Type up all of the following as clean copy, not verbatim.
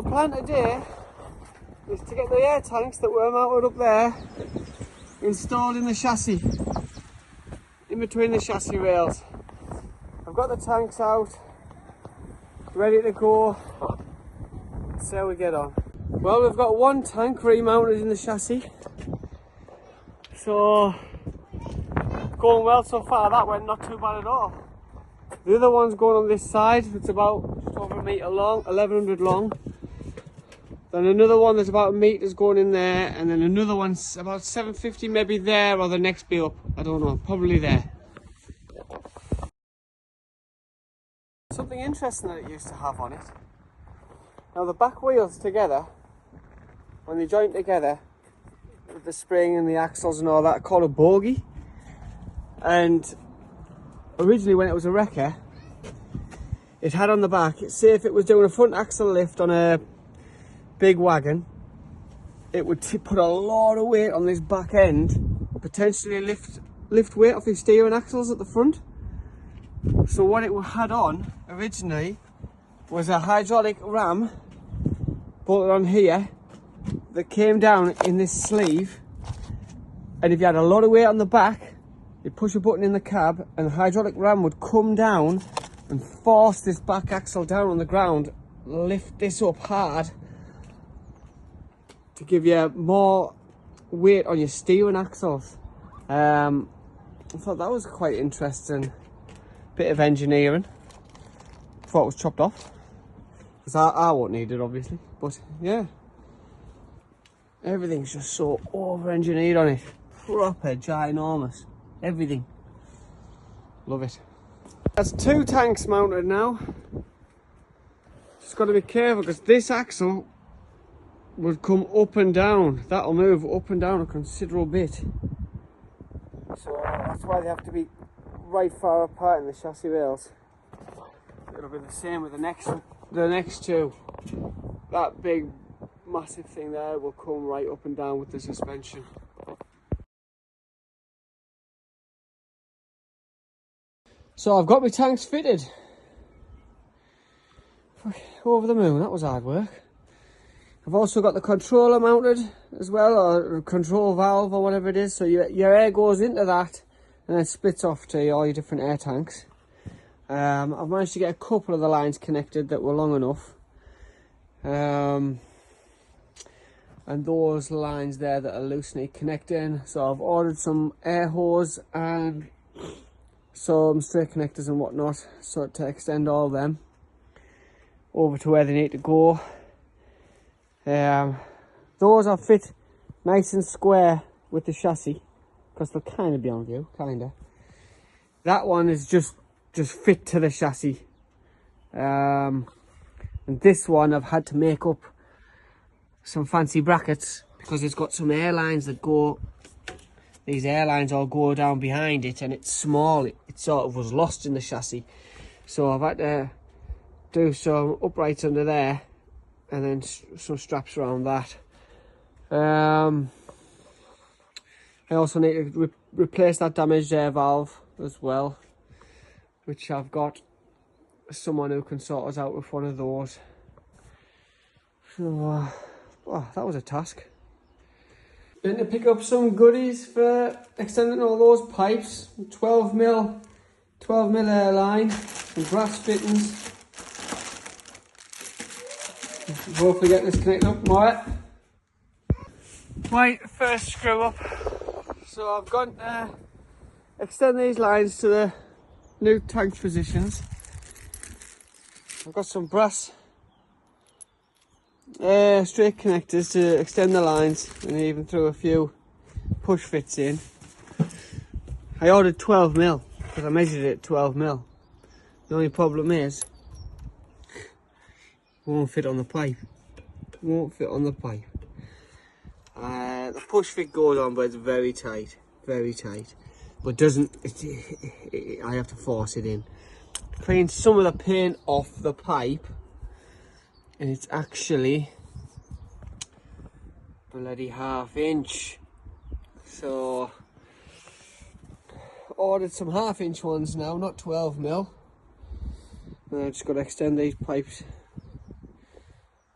The plan today is to get the air tanks that were mounted up there installed in the chassis, in between the chassis rails. I've got the tanks out, ready to go. Let's see how we get on. Well, we've got one tank remounted in the chassis, so going well so far. That went not too bad at all. The other one's going on this side. It's about just over a metre long, 1100 long. Then another one that's about a metre is going in there, and then another one's about 750, maybe there or the next bit up. I don't know, probably there. Something interesting that it used to have on it. Now the back wheels together, when they join together with the spring and the axles and all that, are called a bogie. And originally when it was a wrecker, it had on the back, say if it was doing a front axle lift on a big wagon, it would put a lot of weight on this back end, potentially lift weight off your steering axles at the front. So what it had on originally was a hydraulic ram bolted on here that came down in this sleeve, and if you had a lot of weight on the back, you'd push a button in the cab and the hydraulic ram would come down and force this back axle down on the ground, lift this up hard to give you more weight on your steering axles. I thought that was quite interesting bit of engineering. Thought it was chopped off, because I won't need it obviously, but yeah, everything's just so over engineered on it. Proper ginormous, everything. Love it. That's two tanks mounted now. Just got to be careful, because this axle would come up and down. That'll move up and down a considerable bit, so that's why they have to be right far apart in the chassis rails. It'll be the same with the next two. That big massive thing there will come right up and down with the suspension. So I've got my tanks fitted. Over the moon, that was hard work. I've also got the controller mounted as well, or a control valve or whatever it is, so your air goes into that and then splits off to all your different air tanks. I've managed to get a couple of the lines connected that were long enough. And those lines there that are loose need connecting. So I've ordered some air hose and some straight connectors and whatnot, so to extend all them over to where they need to go. Those are fit nice and square with the chassis, because they'll kind of be on view, kinda. That one is just fit to the chassis, and this one I've had to make up some fancy brackets, because it's got some air lines that go, these air lines all go down behind it, and it's small, it sort of was lost in the chassis, so I've had to do some uprights under there and then some straps around that. I also need to replace that damaged air valve as well, which I've got someone who can sort us out with one of those. So, that was a task. Been to pick up some goodies for extending all those pipes. 12mm air line, some brass fittings. Hopefully get this connected up more. Right, first screw up. So I've gone to extend these lines to the new tank positions. I've got some brass straight connectors to extend the lines, and even threw a few push fits in. I ordered 12mm because I measured it at 12mm. The only problem is it won't fit on the pipe. It won't fit on the pipe. The push fit goes on, but it's very tight, but doesn't, I have to force it in. Clean some of the paint off the pipe, and it's actually bloody 1/2 inch. So ordered some 1/2 inch ones now, not 12mm. And I just got to extend these pipes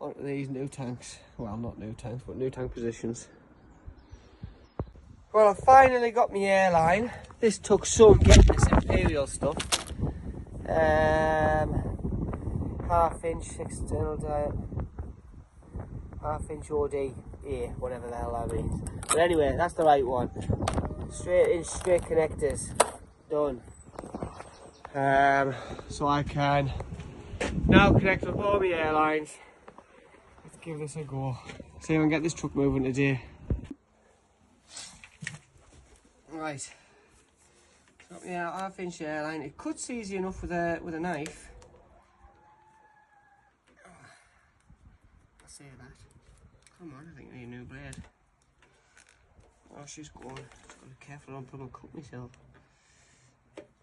onto these new tanks. Well, not new tanks, but new tank positions. Well, I finally got my airline. This took some getting this Imperial stuff. Half-inch external diet, half-inch OD, yeah, whatever the hell that means. But anyway, that's the right one. Straight in, straight connectors, done. So I can now connect up all my airlines. Let's give this a go. See if I can get this truck moving today. Right, got my half-inch airline. It cuts easy enough with a knife. I say that. Come on, I think I need a new blade. Oh, she's going. Just gotta be careful I don't put and cut myself.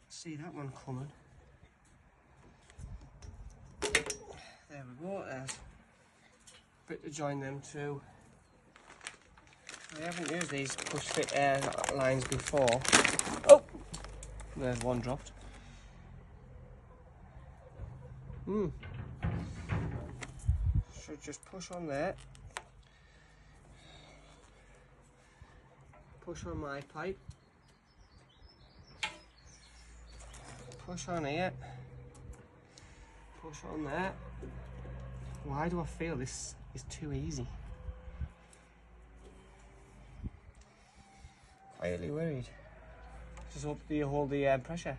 See that one coming. There we go. There's a bit to join them two. I haven't used these push fit air lines before. Oh, there's one dropped. Should just push on there. Push on my pipe. Push on here. Push on there. Why do I feel this is too easy? Quietly worried. Just hope you hold the pressure.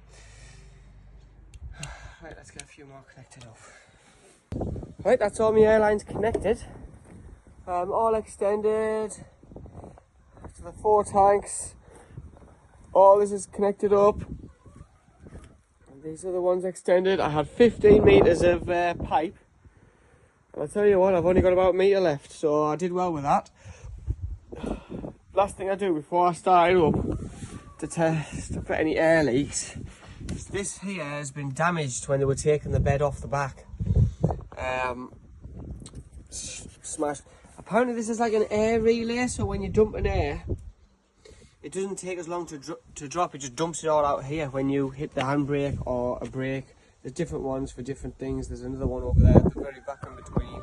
Right, let's get a few more connected off. Right, that's all my airlines connected. All extended to the 4 tanks. All this is connected up. And these are the ones extended. I had 15 metres of pipe. And I'll tell you what, I've only got about a metre left, so I did well with that. Last thing I do before I start up to test for any air leaks is this here has been damaged when they were taking the bed off the back. Smashed. Apparently this is like an air relay, so when you dump an air, it doesn't take as long to drop. It just dumps it all out here when you hit the handbrake or a brake. There's different ones for different things. There's another one over there at the very back in between.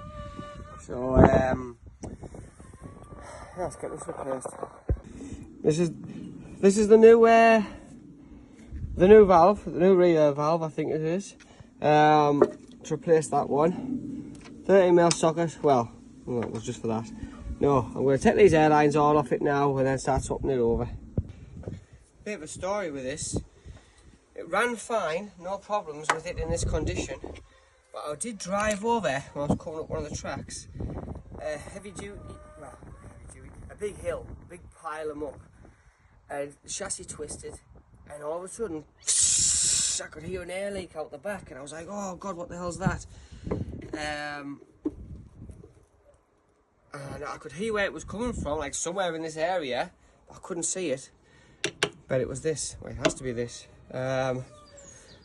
So let's get this replaced. This is the new valve, the new relay valve, I think it is. To replace that one. 30mm socket. Well, it was just for that. No, I'm going to take these airlines all off it now and then start swapping it over. Bit of a story with this. It ran fine, no problems with it in this condition. But I did drive over when I was coming up one of the tracks. A big hill, a big pile them up. And the chassis twisted, and all of a sudden, I could hear an air leak out the back, and I was like, oh God, what the hell's that? And I could hear where it was coming from, like somewhere in this area. I couldn't see it, but it was this. Well, it has to be this.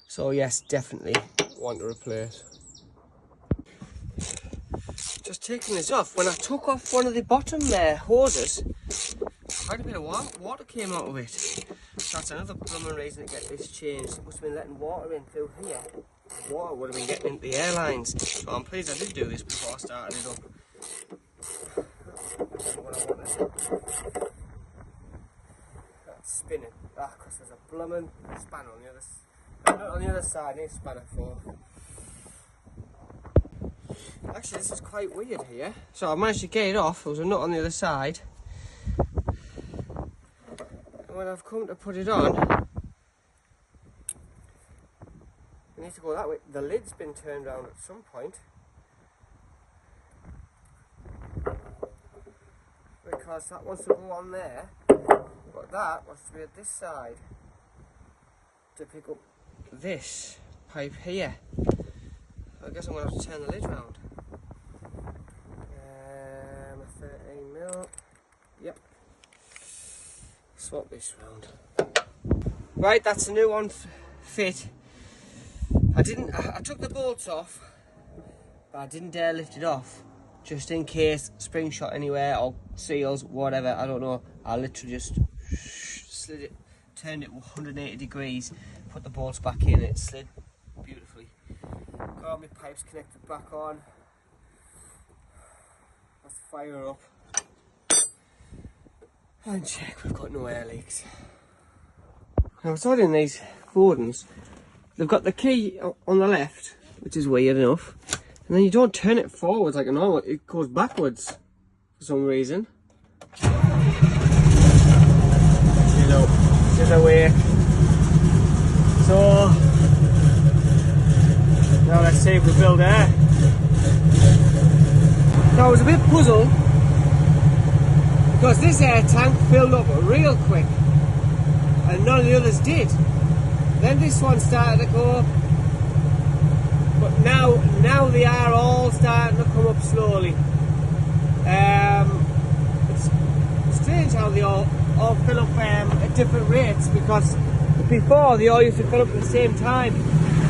So yes, definitely want to replace. Just taking this off. When I took off one of the bottom hoses, quite a bit of water came out of it. So that's another plumbing reason to get this changed. It must have been letting water in through here. Water would have been getting into the airlines. So I'm pleased I did do this before I started it up. That's spinning. Because there's a blooming spanner on the other side. Need a spanner for. Actually, this is quite weird here. So I managed to get it off. There was a nut on the other side. And when I've come to put it on, I need to go that way. The lid's been turned around at some point. Because that wants to go on there. But that wants to be at this side. To pick up this pipe here. I guess I'm going to have to turn the lid round. 13mm. Yep. Swap this round. Right, that's a new one fit. I took the bolts off, but I didn't dare lift it off, just in case spring shot anywhere or seals, whatever. I don't know. I literally just slid it, turned it 180 degrees, put the bolts back in. It slid beautifully. Got all my pipes connected back on. fire up and check we've got no air leaks. Now what's odd in these Fordens, they've got the key on the left, which is weird enough, and then you don't turn it forwards like a normal, it goes backwards for some reason. You know, there's a way. So now let's see if we build air. Now I was a bit puzzled because this air tank filled up real quick and none of the others did. Then this one started to go up, but now they are all starting to come up slowly. It's strange how they all fill up at different rates, because before they all used to fill up at the same time.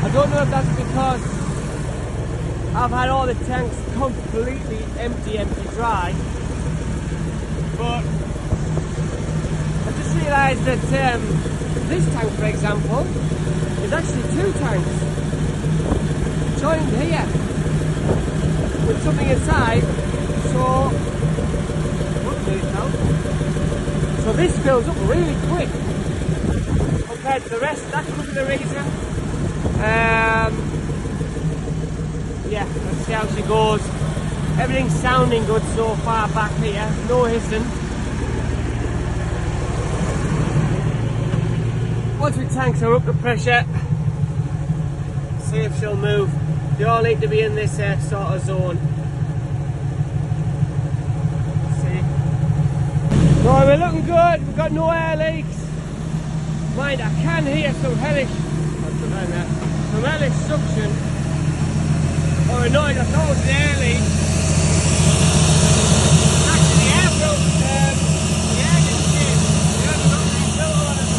I don't know if that's because I've had all the tanks completely empty dry, but I just realised that this tank, for example, is actually 2 tanks joined here with something inside, so this fills up really quick compared to the rest. That could be the reason. Yeah, let's see how she goes. Everything's sounding good so far back here, no hissing. Once the tanks are up to pressure, see if she'll move. They all need to be in this sort of zone. See. No, we're looking good, we've got no air leaks. Mind, I can hear some hellish suction or a noise. I thought it was the air leak. Actually, the air broke. The air didn't change. The air broke. There's still a lot of it.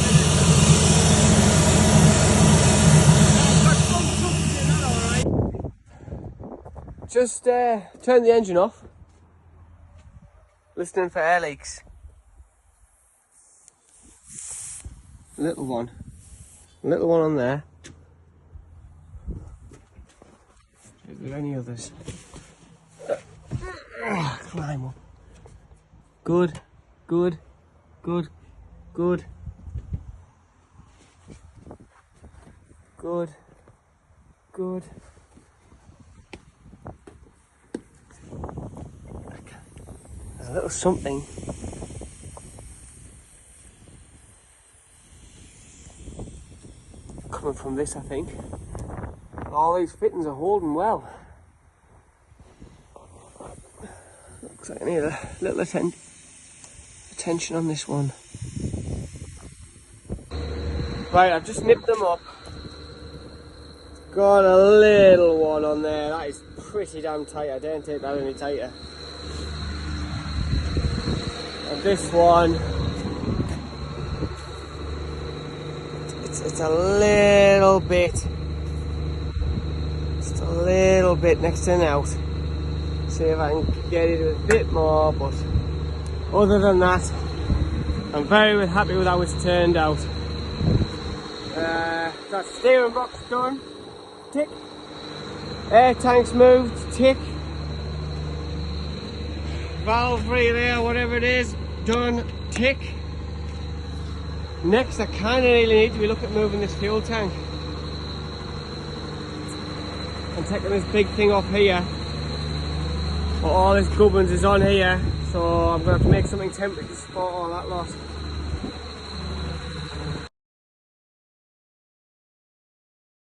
Got some suction in that, alright. Just turn the engine off. Listening for air leaks. Little one on there. Is there any others? Climb up. Good. Good. Good. Good. Good. Good. There's a little something. Coming from this, I think. All these fittings are holding well. Looks like I need a little attention on this one. Right, I've just nipped them up. Got a little one on there. That is pretty damn tight. I daren't take that any tighter. And this one, it's a little bit, just a little bit next in out. See if I can get it a bit more, but other than that, I'm very happy with how it's turned out. That steering box done, tick. Air tanks moved, tick. Valve relay, whatever it is, done, tick. Next, I kind of really need to be looking at moving this fuel tank and taking this big thing off here. But all this gubbins is on here, so I'm going to have to make something temporary to support all that lot.